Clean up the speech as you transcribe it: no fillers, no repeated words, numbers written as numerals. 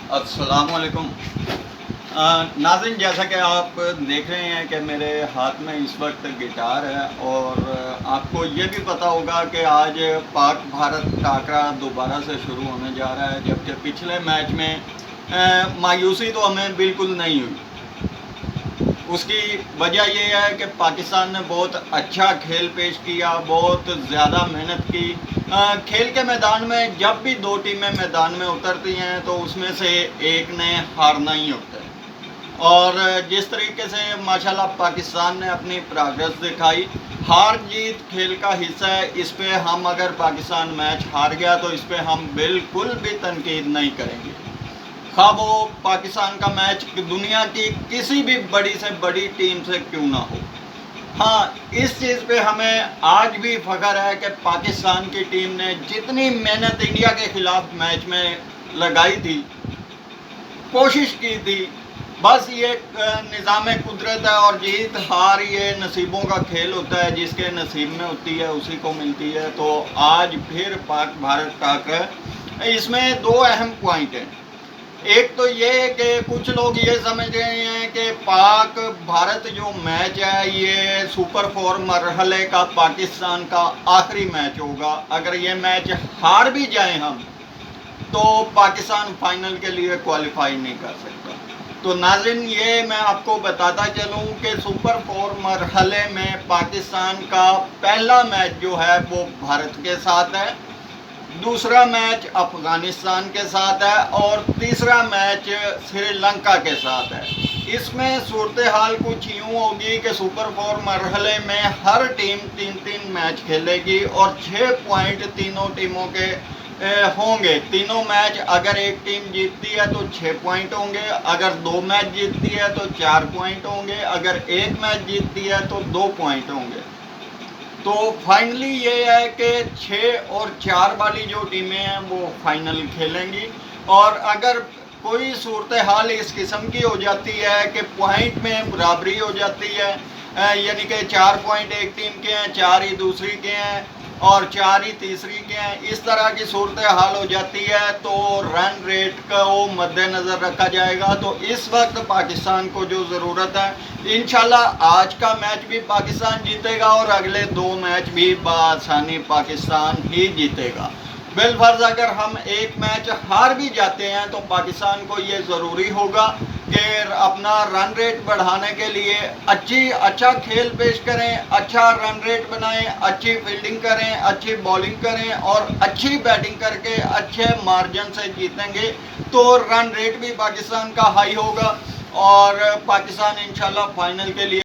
السلام علیکم ناظرین، جیسا کہ آپ دیکھ رہے ہیں کہ میرے ہاتھ میں اس وقت گٹار ہے، اور آپ کو یہ بھی پتہ ہوگا کہ آج پاک بھارت ٹاکرا دوبارہ سے شروع ہونے جا رہا ہے، جبکہ پچھلے میچ میں مایوسی تو ہمیں بالکل نہیں ہوئی۔ اس کی وجہ یہ ہے کہ پاکستان نے بہت اچھا کھیل پیش کیا، بہت زیادہ محنت کی۔ کھیل کے میدان میں جب بھی دو ٹیمیں میدان میں اترتی ہیں تو اس میں سے ایک نے ہارنا ہی ہوتا ہے، اور جس طریقے سے ماشاءاللہ پاکستان نے اپنی پروگریس دکھائی۔ ہار جیت کھیل کا حصہ ہے، اس پہ ہم اگر پاکستان میچ ہار گیا تو اس پہ ہم بالکل بھی تنقید نہیں کریں گے، خواہ وہ پاکستان کا میچ دنیا کی کسی بھی بڑی سے بڑی ٹیم سے کیوں نہ ہو۔ ہاں، اس چیز پہ ہمیں آج بھی فخر ہے کہ پاکستان کی ٹیم نے جتنی محنت انڈیا کے خلاف میچ میں لگائی تھی، کوشش کی تھی، بس یہ نظام قدرت ہے، اور جیت ہار یہ نصیبوں کا کھیل ہوتا ہے، جس کے نصیب میں ہوتی ہے اسی کو ملتی ہے۔ تو آج پھر پاک بھارت ٹاکرا ہے۔ اس میں دو اہم پوائنٹ ہیں۔ ایک تو یہ ہے کہ کچھ لوگ یہ سمجھ رہے ہیں کہ پاک بھارت جو میچ ہے یہ سپر 4 مرحلے کا پاکستان کا آخری میچ ہوگا۔ اگر یہ میچ ہار بھی جائیں ہم تو پاکستان فائنل کے لیے کوالیفائی نہیں کر سکتا۔ تو ناظرین، یہ میں آپ کو بتاتا چلوں کہ سپر 4 مرحلے میں پاکستان کا پہلا میچ جو ہے وہ بھارت کے ساتھ ہے، دوسرا میچ افغانستان کے ساتھ ہے، اور تیسرا میچ سری لنکا کے ساتھ ہے۔ اس میں صورتحال کچھ یوں ہوگی کہ سپر 4 مرحلے میں ہر ٹیم 3 میچ کھیلے گی، اور 6 پوائنٹ تینوں ٹیموں کے ہوں گے۔ تینوں میچ اگر ایک ٹیم جیتتی ہے تو 6 پوائنٹ ہوں گے، اگر 2 میچ جیتتی ہے تو 4 پوائنٹ ہوں گے، اگر 1 میچ جیتتی ہے تو 2 پوائنٹ ہوں گے۔ تو فائنلی یہ ہے کہ 6 اور 4 والی جو ٹیمیں ہیں وہ فائنل کھیلیں گی، اور اگر کوئی صورتحال اس قسم کی ہو جاتی ہے کہ پوائنٹ میں برابری ہو جاتی ہے، یعنی کہ 4 پوائنٹ ایک ٹیم کے ہیں، 4 ہی دوسری کے ہیں، اور 4 ہی تیسری کے ہیں، اس طرح کی صورتحال ہو جاتی ہے تو رن ریٹ کو مد نظر رکھا جائے گا۔ تو اس وقت پاکستان کو جو ضرورت ہے، انشاءاللہ آج کا میچ بھی پاکستان جیتے گا، اور اگلے 2 میچ بھی بآسانی پاکستان ہی جیتے گا۔ بالفرض اگر ہم ایک میچ ہار بھی جاتے ہیں تو پاکستان کو یہ ضروری ہوگا کہ اپنا رن ریٹ بڑھانے کے لیے اچھا کھیل پیش کریں، اچھا رن ریٹ بنائیں، اچھی فیلڈنگ کریں، اچھی بالنگ کریں، اور اچھی بیٹنگ کر کے اچھے مارجن سے جیتیں گے تو رن ریٹ بھی پاکستان کا ہائی ہوگا، اور پاکستان انشاءاللہ فائنل کے لیے